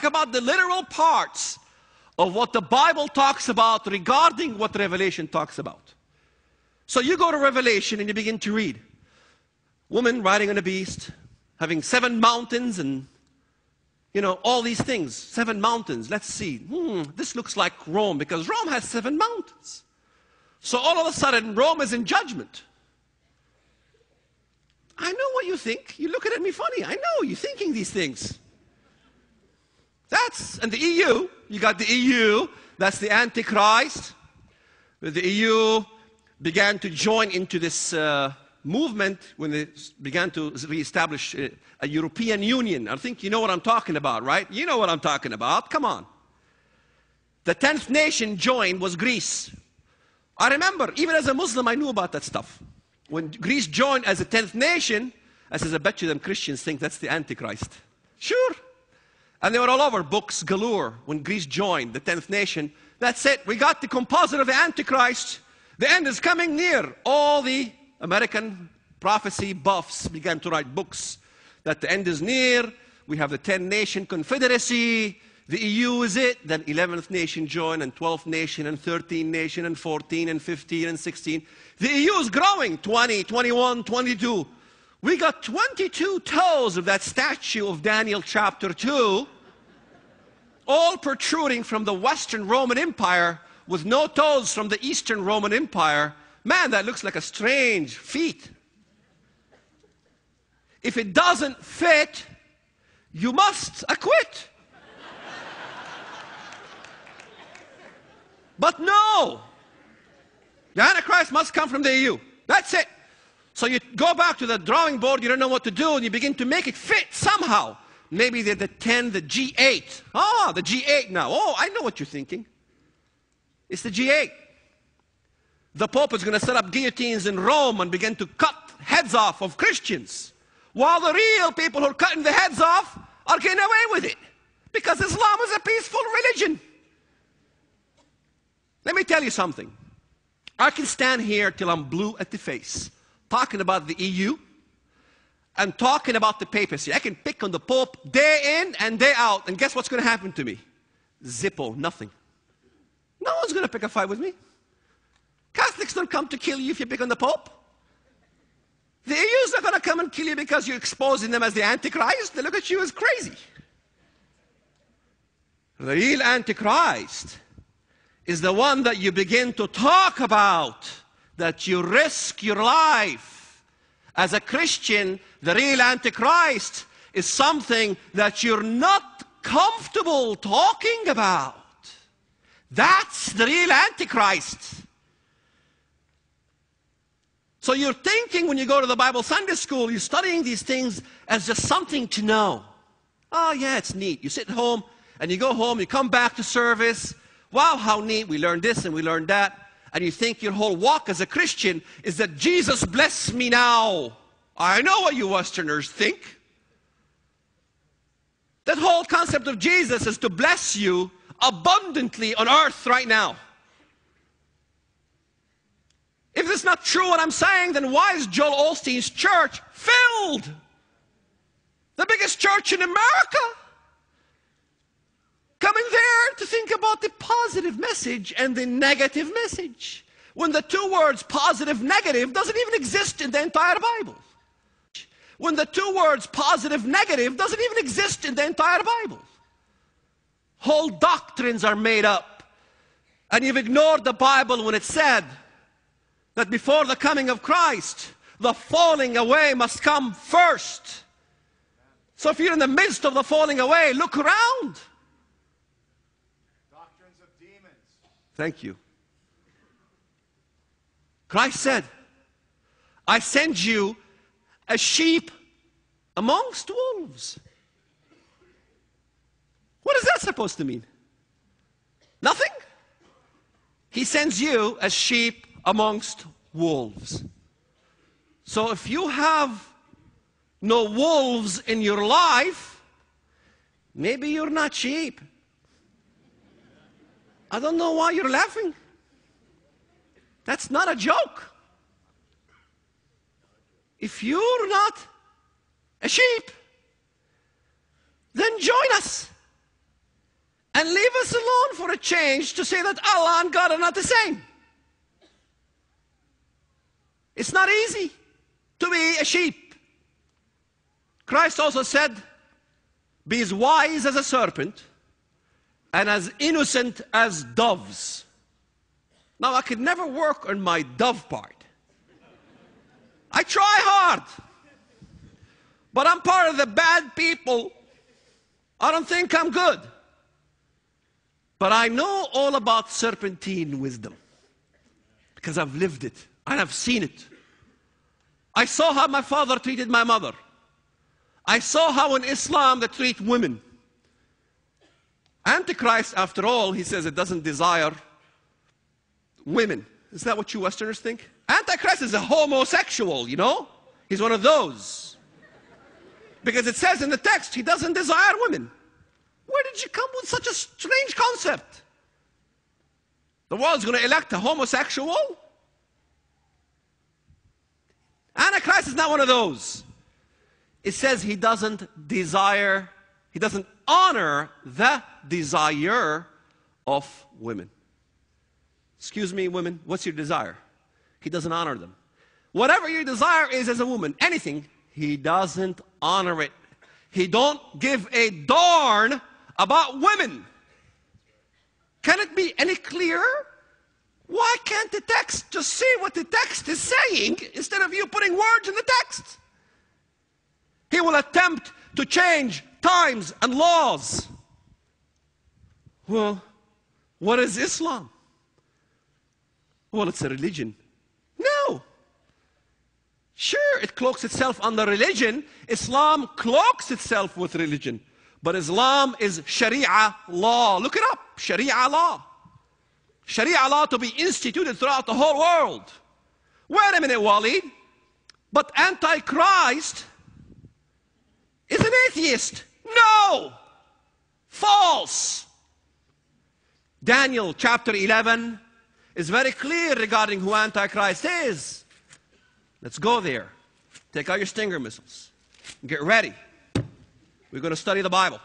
talk about the literal parts of what the Bible talks about regarding what Revelation talks about. So you go to Revelation and you begin to read. Woman riding on a beast, having 7 mountains and, you know, all these things. 7 mountains. Let's see. This looks like Rome, because Rome has 7 mountains. So all of a sudden, Rome is in judgment. I know what you think. You're looking at me funny. I know you're thinking these things. And the EU, you got the EU, that's the Antichrist. The EU began to join into this movement when they began to reestablish a European Union. I think you know what I'm talking about, right? You know what I'm talking about. Come on. The 10th nation joined was Greece. I remember, even as a Muslim, I knew about that stuff. When Greece joined as a 10th nation, I says, I bet you them Christians think that's the Antichrist. Sure. And they were all over, books galore. When Greece joined the 10th nation, that's it. We got the composite of the Antichrist. The end is coming near. All the American prophecy buffs began to write books that the end is near. We have the 10-nation confederacy. The EU is it. Then 11th nation joined, and 12th nation, and 13th nation, and 14, and 15, and 16. The EU is growing, 20, 21, 22. We got 22 toes of that statue of Daniel chapter 2, all protruding from the Western Roman Empire with no toes from the Eastern Roman Empire. Man, that looks like a strange feat. If it doesn't fit, you must acquit. But no, the Antichrist must come from the EU. That's it. So you go back to the drawing board, you don't know what to do, and you begin to make it fit somehow. Maybe they're the 10, the G8. Ah, the G8 now. Oh, I know what you're thinking. It's the G8. The Pope is going to set up guillotines in Rome and begin to cut heads off of Christians, while the real people who are cutting the heads off are getting away with it, because Islam is a peaceful religion. Let me tell you something. I can stand here till I'm blue at the face, talking about the EU and talking about the papacy. I can pick on the Pope day in and day out, and guess what's going to happen to me? Zippo, nothing. No one's going to pick a fight with me. Catholics don't come to kill you if you pick on the Pope. The EU's not going to come and kill you because you're exposing them as the Antichrist. They look at you as crazy. The real Antichrist is the one that you begin to talk about, that you risk your life. As a Christian, the real Antichrist is something that you're not comfortable talking about. That's the real Antichrist. So you're thinking when you go to the Bible Sunday school, you're studying these things as just something to know. Oh yeah, it's neat. You sit at home and you go home, you come back to service. Wow, how neat, we learned this and we learned that. And you think your whole walk as a Christian is that Jesus bless me now. I know what you Westerners think. That whole concept of Jesus is to bless you abundantly on earth right now. If this is not true what I'm saying, then why is Joel Osteen's church filled? The biggest church in America. Coming there to think about the positive message and the negative message, when the two words positive, negative doesn't even exist in the entire Bible. When the two words positive, negative doesn't even exist in the entire Bible. Whole doctrines are made up. And you've ignored the Bible when it said that before the coming of Christ, the falling away must come first. So if you're in the midst of the falling away, look around. Thank you. Christ said, I send you as sheep amongst wolves. What is that supposed to mean? Nothing? He sends you as sheep amongst wolves. So if you have no wolves in your life, maybe you're not sheep. I don't know why you're laughing. That's not a joke. If you're not a sheep, then join us. and leave us alone for a change to say that Allah and God are not the same. It's not easy to be a sheep. Christ also said, be as wise as a serpent and as innocent as doves. Now, I could never work on my dove part. I try hard, but I'm part of the bad people. I don't think I'm good. But I know all about serpentine wisdom because I've lived it and I've seen it. I saw how my father treated my mother. I saw how in Islam they treat women. Antichrist, after all, he says it doesn't desire women. Is that what you Westerners think? Antichrist is a homosexual, you know? He's one of those. Because it says in the text, he doesn't desire women. Where did you come with such a strange concept? The world's going to elect a homosexual? Antichrist is not one of those. It says he doesn't desire, he doesn't honor the desire of women. Excuse me, women, what's your desire? He doesn't honor them. Whatever your desire is as a woman, anything, he doesn't honor it. He don't give a darn about women. Can it be any clearer? Why can't the text just say what the text is saying instead of you putting words in the text? He will attempt to change times and laws. Well, what is Islam? Well, it's a religion. No. Sure, it cloaks itself under religion. Islam cloaks itself with religion. But Islam is Sharia law. Look it up, Sharia law. Sharia law to be instituted throughout the whole world. Wait a minute, Walid. But Antichrist is an atheist. No! False. Daniel chapter 11 is very clear regarding who Antichrist is. Let's go there. Take out your Stinger missiles. Get ready. We're going to study the Bible.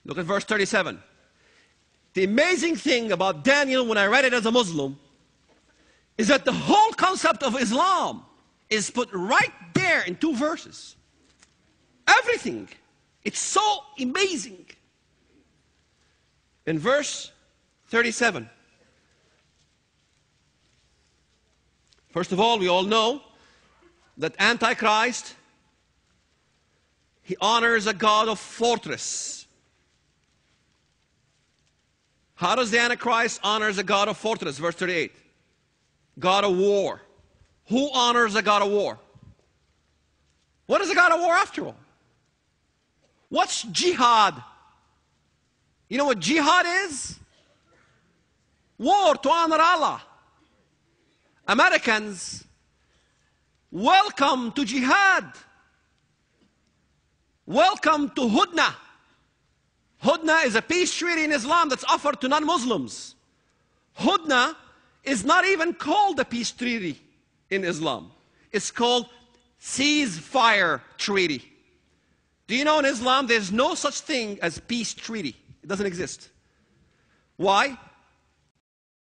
Look at verse 37. The amazing thing about Daniel, when I read it as a Muslim, is that the whole concept of Islam is put right there in 2 verses. Everything. It's so amazing. In verse 37, first of all, we all know that Antichrist, he honors a God of fortress. How does the Antichrist honors a God of fortress? Verse 38. God of war. Who honors a God of war? What is a God of war after all? What's jihad? You know what jihad is? War to honor Allah. Americans, welcome to jihad. Welcome to Hudna. Hudna is a peace treaty in Islam that's offered to non-Muslims. Hudna is not even called a peace treaty in Islam. It's called ceasefire treaty. Do you know in Islam there's no such thing as peace treaty? It doesn't exist. Why?